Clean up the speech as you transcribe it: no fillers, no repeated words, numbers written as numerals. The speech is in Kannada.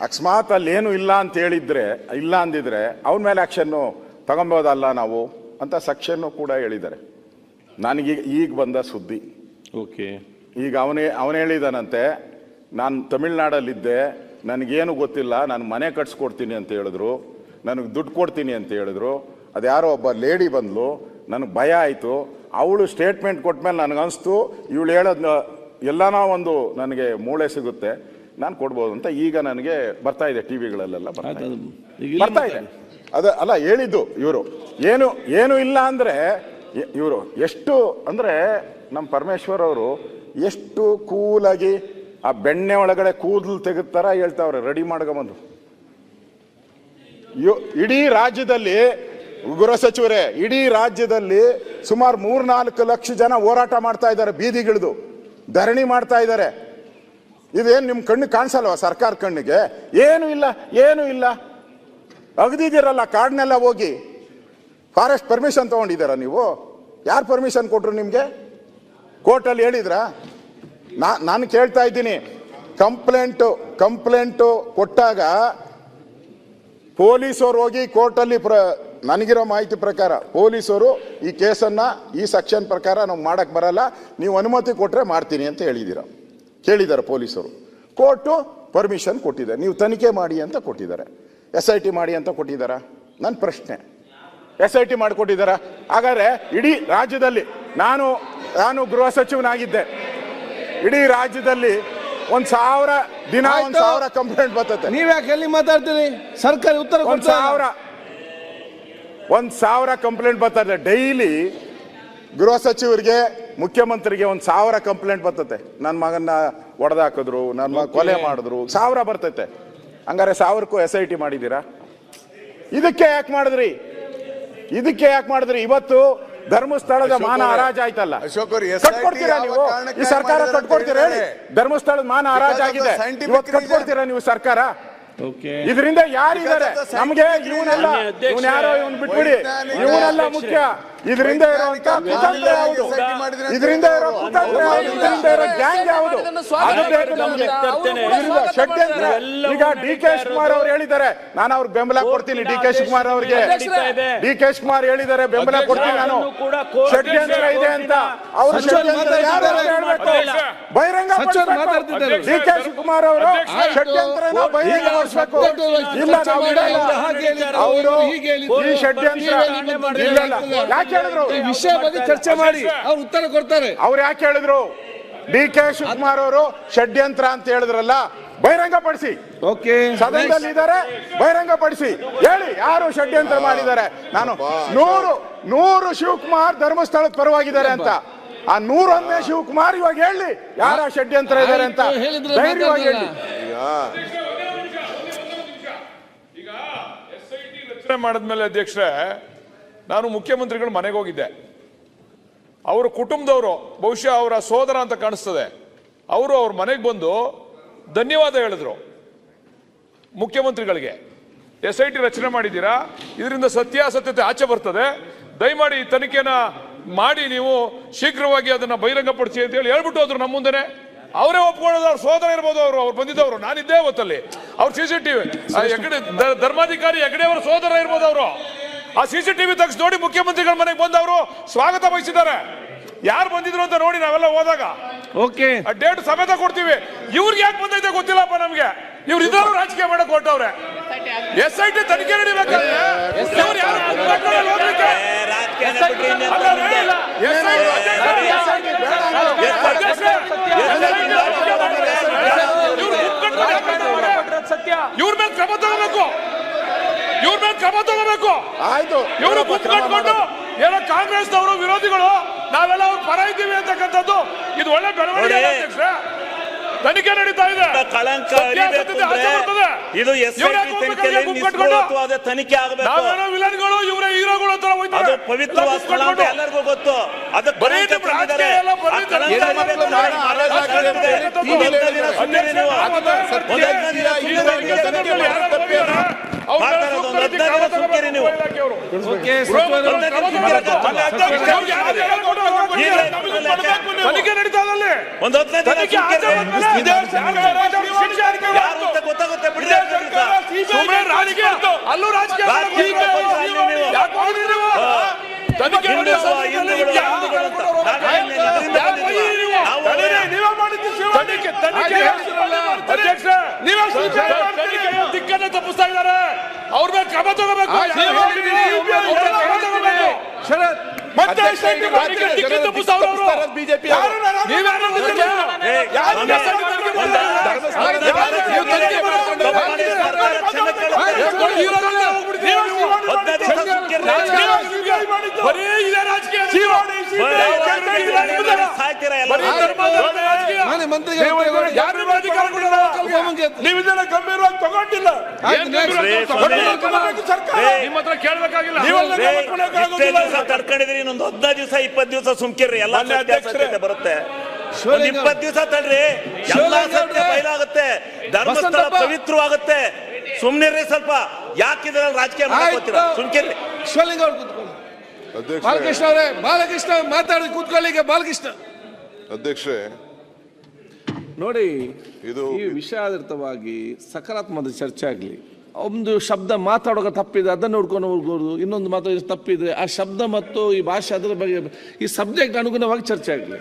ಅಕಸ್ಮಾತ್ ಅಲ್ಲಿ ಏನು ಇಲ್ಲ ಅಂತ ಹೇಳಿದ್ರೆ, ಇಲ್ಲ ಅಂದಿದ್ರೆ ಅವನ ಮೇಲೆ ಆಕ್ಷನ್ನು ತಗೊಬೋದಲ್ಲ ನಾವು ಅಂತ ಸೆಕ್ಷನ್ನು ಕೂಡ ಹೇಳಿದ್ದಾರೆ. ನನಗೀಗ ಈಗ ಬಂದ ಸುದ್ದಿ. ಓಕೆ, ಈಗ ಅವನು ಹೇಳಿದಾನಂತೆ, ನಾನು ತಮಿಳ್ನಾಡಲ್ಲಿದ್ದೆ, ನನಗೇನು ಗೊತ್ತಿಲ್ಲ, ನಾನು ಮನೆ ಕಟ್ಸ್ಕೊಡ್ತೀನಿ ಅಂತ ಹೇಳಿದ್ರು, ನನಗೆ ದುಡ್ಡು ಕೊಡ್ತೀನಿ ಅಂತ ಹೇಳಿದ್ರು. ಅದ್ಯಾರೋ ಒಬ್ಬ ಲೇಡಿ ಬಂದ್ಲು, ನನಗೆ ಭಯ ಆಯಿತು. ಅವಳು ಸ್ಟೇಟ್ಮೆಂಟ್ ಕೊಟ್ಮೇಲೆ ನನಗನ್ನಿಸ್ತು ಇವಳು ಹೇಳೋದು ಎಲ್ಲನೋ ಒಂದು ನನಗೆ ಮೂಳೆ ಸಿಗುತ್ತೆ, ನಾನು ಕೊಡ್ಬೋದು ಅಂತ. ಈಗ ನನಗೆ ಬರ್ತಾ ಇದೆ, ಟಿ ವಿಗಳಲ್ಲೆಲ್ಲ ಬರ್ತಾ ಇದೆ. ಅಲ್ಲ ಹೇಳಿದ್ದು ಇವರು ಏನು ಇಲ್ಲ ಅಂದರೆ, ಇವರು ಎಷ್ಟು ಅಂದರೆ ನಮ್ಮ ಪರಮೇಶ್ವರ್ ಅವರು ಎಷ್ಟು ಕೂಲಾಗಿ ಆ ಬೆಣ್ಣೆ ಒಳಗಡೆ ಕೂದಲು ತೆಗೆದುತ್ತರ ಹೇಳ್ತಾವ್ರೆ ರೆಡಿ ಮಾಡ್ಕೊಂಬಂದು. ಇಡೀ ರಾಜ್ಯದಲ್ಲಿ ಗೃಹ ಸಚಿವರೇ, ಇಡೀ ರಾಜ್ಯದಲ್ಲಿ ಸುಮಾರು 3-4 ಲಕ್ಷ ಜನ ಹೋರಾಟ ಮಾಡ್ತಾ ಇದ್ದಾರೆ, ಬೀದಿಗಿಳಿದು ಧರಣಿ ಮಾಡ್ತಾ ಇದ್ದಾರೆ. ಇದೇನು ನಿಮ್ಮ ಕಣ್ಣಿಗೆ ಕಾಣಿಸಲ್ವಾ ಸರ್ಕಾರ ಕಣ್ಣಿಗೆ? ಏನು ಇಲ್ಲ ಅಗದಿದ್ದೀರಲ್ಲ ಕಾಡ್ನೆಲ್ಲ ಹೋಗಿ. ಫಾರೆಸ್ಟ್ ಪರ್ಮಿಷನ್ ತಗೊಂಡಿದ್ದೀರಾ ನೀವು? ಯಾರು ಪರ್ಮಿಷನ್ ಕೊಟ್ರು ನಿಮಗೆ? ಕೋರ್ಟಲ್ಲಿ ಹೇಳಿದ್ರಾ? ನಾನು ಕೇಳ್ತಾ ಇದ್ದೀನಿ, ಕಂಪ್ಲೇಂಟು ಕೊಟ್ಟಾಗ ಪೊಲೀಸರು ಹೋಗಿ ಕೋರ್ಟಲ್ಲಿ ನನಗಿರೋ ಮಾಹಿತಿ ಪ್ರಕಾರ ಪೊಲೀಸರು ಈ ಕೇಸನ್ನು ಈ ಸೆಕ್ಷನ್ ಪ್ರಕಾರ ನಾವು ಮಾಡಕ್ಕೆ ಬರಲ್ಲ, ನೀವು ಅನುಮತಿ ಕೊಟ್ಟರೆ ಮಾಡ್ತೀನಿ ಅಂತ ಕೇಳಿದ್ದಾರೆ ಪೊಲೀಸರು. ಕೋರ್ಟು ಪರ್ಮಿಷನ್ ಕೊಟ್ಟಿದೆ, ನೀವು ತನಿಖೆ ಮಾಡಿ ಅಂತ ಕೊಟ್ಟಿದ್ದಾರೆ. SIT ಮಾಡಿ ಅಂತ ಕೊಟ್ಟಿದ್ದಾರಾ? ನನ್ನ ಪ್ರಶ್ನೆ, SIT ಮಾಡಿಕೊಟ್ಟಿದ್ದಾರಾ? ಹಾಗಾದ್ರೆ ಇಡೀ ರಾಜ್ಯದಲ್ಲಿ ನಾನು ಗೃಹ ಸಚಿವನಾಗಿದ್ದೆ, ಇಡೀ ರಾಜ್ಯದಲ್ಲಿ 1,000 ದಿನ 1,000 ಕಂಪ್ಲೇಂಟ್ ಬರ್ತದೆ. ನೀವ್ಯಾಕೆ ಎಲ್ಲಿ ಮಾತಾಡ್ತೀರಿ? ಸರ್ಕಾರಿ ಉತ್ತರ 1,000 ಕಂಪ್ಲೇಂಟ್ ಬರ್ತದೆ ಡೈಲಿ. ಗೃಹ ಸಚಿವರಿಗೆ, ಮುಖ್ಯಮಂತ್ರಿಗೆ 1,000 ಕಂಪ್ಲೇಂಟ್ ಬರ್ತದೆ. ನನ್ನ ಮಗನ್ನ ಹೊಡೆದಾಕಿದ್ರು, ನನ್ನ ಮಗ ಕೊಲೆ ಮಾಡಿದ್ರು, 1000 ಬರ್ತೈತೆ. ಹಂಗಾರೆ 1000ಕ್ಕೂ SIT ಮಾಡಿದ್ದೀರಾ? ಇದಕ್ಕೆ ಯಾಕೆ ಮಾಡಿದ್ರಿ? ಇವತ್ತು ಧರ್ಮಸ್ಥಳದ ಮಾನ ಹರಾಜ್ ಆಯ್ತಲ್ಲ, ಕಟ್ಕೊಡ್ತೀರಾ ನೀವು? ಈ ಸರ್ಕಾರ ಕಟ್ಕೊಡ್ತೀರಾ ಹೇಳಿ? ಧರ್ಮಸ್ಥಳದ ಮಾನ ಹರಾಜ್ ಆಗಿದೆ, ಇವತ್ತು ಕಟ್ಕೊಡ್ತೀರಾ ನೀವು ಸರ್ಕಾರ? ಇದರಿಂದ ಯಾರಿದ್ದಾರೆ ನಮ್ಗೆ? ಯಾರೋ ಬಿಟ್ಬಿಡಿ, ಇವನೆಲ್ಲ ಮುಖ್ಯ. ಇದರಿಂದ ಇರುವಂತ ಕುತಂತ್ರ ಯಾವುದು? ಇದರಿಂದ ಇರೋ ಕುತಂತ್ರ ಯಾವುದು? ಇದರಿಂದ ಇರೋ ಗ್ಯಾಂಗ್ ಯಾವುದು? ಅದು ಬೇಕು ನಮ್ಗೆ. ಷಡ್ಯಂತ್ರ. ಈಗ DK ಶಿವಕುಮಾರ್ ಅವ್ರು ಹೇಳಿದ್ದಾರೆ, ನಾನು ಅವ್ರಿಗೆ ಬೆಂಬಲ ಕೊಡ್ತೀನಿ. DK ಶಿವಕುಮಾರ್ ಅವ್ರಿಗೆ ಹೇಳಿದ್ದಾರೆ ಬೆಂಬಲ ಕೊಡ್ತೀನಿ ನಾನು. ಷಡ್ಯಂತ್ರ ಇದೆ ಅಂತ ಅವರು ಷಡ್ಯಂತ್ರ ಯಾರು ಹೇಳ್ಬೇಕು? ಬಹಿರಂಗ DK ಶಿವಕುಮಾರ್ ಅವರು ಷಡ್ಯಂತ್ರನ ಬಹಿರಂಗಪಡಿಸಬೇಕು. ಇಲ್ಲ ನಾವು ಅವರು ಈ ಷಡ್ಯಂತ್ರ ಇಲ್ಲ. ಯಾಕೆ ಹೇಳಿದ್ರು? ಈ ವಿಷಯ ಬಗ್ಗೆ ಚರ್ಚೆ ಮಾಡಿ ಅವ್ರು ಉತ್ತರ ಕೊಡ್ತಾರೆ. ಅವ್ರು ಯಾಕೆ ಹೇಳಿದ್ರು? DK ಶಿವಕುಮಾರ್ ಅವರು ಷಡ್ಯಂತ್ರ ಅಂತ ಹೇಳಿದ್ರಲ್ಲ, ಬಹಿರಂಗಪಡಿಸಿ. ಸದನದಲ್ಲಿ ಇದ್ದಾರೆ, ಬಹಿರಂಗಪಡಿಸಿ ಹೇಳಿ ಯಾರು ಷಡ್ಯಂತ್ರ ಮಾಡಿದ್ದಾರೆ. ನಾನು 100 ಶಿವಕುಮಾರ್ ಧರ್ಮಸ್ಥಳದ ಪರವಾಗಿದ್ದಾರೆ ಅಂತ, ಆ 101ನೇ ಶಿವಕುಮಾರ್ ಇವಾಗ ಹೇಳಿ ಯಾರ ಷಡ್ಯಂತ್ರ ಇದ್ದಾರೆ ಅಂತ ಧೈರ್ಯವಾಗಿ ಹೇಳಿ. ಈಗ SIT ರಚನೆ ಮಾಡಿದ್ಮೇಲೆ ಅಧ್ಯಕ್ಷರೇ, ನಾನು ಮುಖ್ಯಮಂತ್ರಿಗಳ ಮನೆಗೆ ಹೋಗಿದ್ದೆ. ಅವರ ಕುಟುಂಬದವರು, ಬಹುಶಃ ಅವರ ಸೋದರ ಅಂತ ಕಾಣಿಸ್ತದೆ, ಅವರು ಅವ್ರ ಮನೆಗೆ ಬಂದು ಧನ್ಯವಾದ ಹೇಳಿದ್ರು ಮುಖ್ಯಮಂತ್ರಿಗಳಿಗೆ. SIT ರಚನೆ ಮಾಡಿದ್ದೀರಾ, ಇದರಿಂದ ಸತ್ಯಾಸತ್ಯತೆ ಆಚೆ ಬರ್ತದೆ, ದಯಮಾಡಿ ಈ ತನಿಖೆನ ಮಾಡಿ ನೀವು ಶೀಘ್ರವಾಗಿ ಅದನ್ನ ಬಹಿರಂಗಪಡಿಸಿ ಅಂತ ಹೇಳಿ ಹೇಳ್ಬಿಟ್ಟು ಹೋದ್ರು ನಮ್ಮ ಮುಂದೆನೆ. ಅವರೇ ಒಪ್ಕೊಳ್ಳೋದು, ಅವ್ರ ಸೋದರ ಇರ್ಬೋದು, ಅವ್ರು ಬಂದಿದ್ದವರು, ನಾನಿದ್ದೆ ಅವತ್ತಲ್ಲಿ. ಅವ್ರ CCTV ಧರ್ಮಾಧಿಕಾರಿ ಹೆಗಡೆ ಅವರ ಸೋದರ ಇರ್ಬೋದು. ಅವರು ಆ CCTV ತೆಗೆಸಿ ನೋಡಿ, ಮುಖ್ಯಮಂತ್ರಿಗಳ ಮನೆಗೆ ಬಂದವರು ಸ್ವಾಗತ ಬಯಸಿದ್ದಾರೆ. ಯಾರು ಬಂದಿದ್ರು ಅಂತ ನೋಡಿ ನಾವೆಲ್ಲ ಹೋದಾಗ ಡೇಟ್ ಸಮೇತ ಕೊಡ್ತೀವಿ. ಇವ್ರಿಗೆ ಯಾಕೆ ಬಂದೈತೆ ಗೊತ್ತಿಲ್ಲಪ್ಪ ನಮ್ಗೆ. ಇವ್ರು ಇದ್ರೂ ರಾಜಕೀಯ ಮಾಡಕ್ ಹೊರಟವ್ರೆ. SIT ತನಿಖೆ ನಡಿಬೇಕಾದ್ರೆ ಇವ್ರು ಯಾರು ಇವ್ರ ಮೇಲೆ ಕ್ರಮ ತಗೋಬೇಕು. ಆಯ್ತು, ಇವರು ಕುತ್ಕೊಂಡು ಏನೋ ಕಾಂಗ್ರೆಸ್ನವರು ವಿರೋಧಿಗಳು ನಾವೆಲ್ಲ ಅವ್ರ ಪರ ಇದ್ದೀವಿ ಅಂತಕ್ಕಂಥದ್ದು ಇದು ಒಳ್ಳೆ ಬೆಳವಣಿಗೆ. ತನಿಖೆ ನಡೀತಾ ಇದೆ. ಕಳಂಕ ಇದು ತನಿಖೆ ಆಗಬೇಕು. ನಾವೇನೋ ವಿಲನ್ಗಳು, ಇವರೇ ಹೀರೋಗಳು ಅಂತ ಅದು ಪವಿತ್ರವಾದ ಸ್ಥಳ ಅಂತ ಎಲ್ಲರಿಗೂ ಗೊತ್ತು. ಅದು ಬರೀ ಮಾತಾಡೋದು ಒಂದು 15 ದಿನ ಸುಮ್ಕಿರಿ ನೀವು. ಓಕೆ, ತನಿಖೆ ನಡೀತಾ ಇದೆ ಅಲ್ಲಿ. ಒಂದು 15 ದಿನ ಸುಮ್ಕಿರಿ. ಇದೇ ಸರ್ಕಾರ ಯಾರು ಅಂತ ಗೊತ್ತಾಗುತ್ತೆ ಬಿಡಿ. ಸುಮ್ಮನೆ ರಾಜಕೀಯ ಅಲ್ಲೂ ರಾಜಕೀಯ ತನಿಖೆ ದಿಕ್ಕನ್ನು ತಪ್ಪಿಸ್ತಾ ಇದ್ದಾರೆ. ಅವ್ರ ಮೇಲೆ ಕ್ರಮ ತಗೋಬೇಕು. ಮತ್ತೆ ದಿಕ್ಕನ್ನು ತಪ್ಪಿಸ್ತಾವ್ರು ಬಿಜೆಪಿ. ನೀವಿದೆಲ್ಲ ಗಂಭೀರವಾಗಿ ತಗೊಂಡಿಲ್ಲ. ನಿಮ್ಮ ಹತ್ರ ಕೇಳಬೇಕಾಗಿಲ್ಲ. ತಡ್ಕೊಂಡಿದ್ರಿ ಇನ್ನೊಂದು 15 ದಿವಸ 20 ದಿವಸ ಸುಮ್ಕಿರ್ರಿ. ಎಲ್ಲ ಸತ್ಯಾಸತ್ಯತೆ ಬರುತ್ತೆ. 20 ದಿವಸ ತಡ್ರಿ. ಎಲ್ಲ ಸತ್ಯ ಬಯಲಾಗುತ್ತೆ. ಧರ್ಮಸ್ಥಳ ಪವಿತ್ರವಾಗುತ್ತೆ. ಸುಮ್ನಿರ್ರಿ ಸ್ವಲ್ಪ. ಯಾಕಿದ್ರಲ್ಲಿ ರಾಜಕೀಯ ಮಾಡ್ಕೋತೀರಾ? ಸುಮ್ಕಿರ್ರಿ. ಶಿವಲಿಂಗ ಅವ್ರು ಕೂತ್ಕೊಳ್ಳಿ. ಬಾಲಕೃಷ್ಣ ಅವರೇ, ಬಾಲಕೃಷ್ಣ ಮಾತಾಡಿ ಕೂತ್ಕೊಳ್ಳಿ. ಈಗ ಬಾಲಕೃಷ್ಣ ಅಧ್ಯಕ್ಷರೇ, ನೋಡಿ, ಇದು ಈ ವಿಷಯಾಧಾರಿತವಾಗಿ ಸಕಾರಾತ್ಮಕ ಚರ್ಚೆ ಆಗಲಿ. ಒಂದು ಶಬ್ದ ಮಾತಾಡುವಾಗ ತಪ್ಪಿದೆ ಅದನ್ನು ನೋಡ್ಕೊಂಡು ಹೋಗ್ಬೋದು. ಇನ್ನೊಂದು ಮಾತು ತಪ್ಪಿದ್ರೆ ಆ ಶಬ್ದ ಮತ್ತು ಈ ಭಾಷೆ ಅದರ ಬಗ್ಗೆ ಈ ಸಬ್ಜೆಕ್ಟ್ ಅನುಗುಣವಾಗಿ ಚರ್ಚೆ ಆಗಲಿ.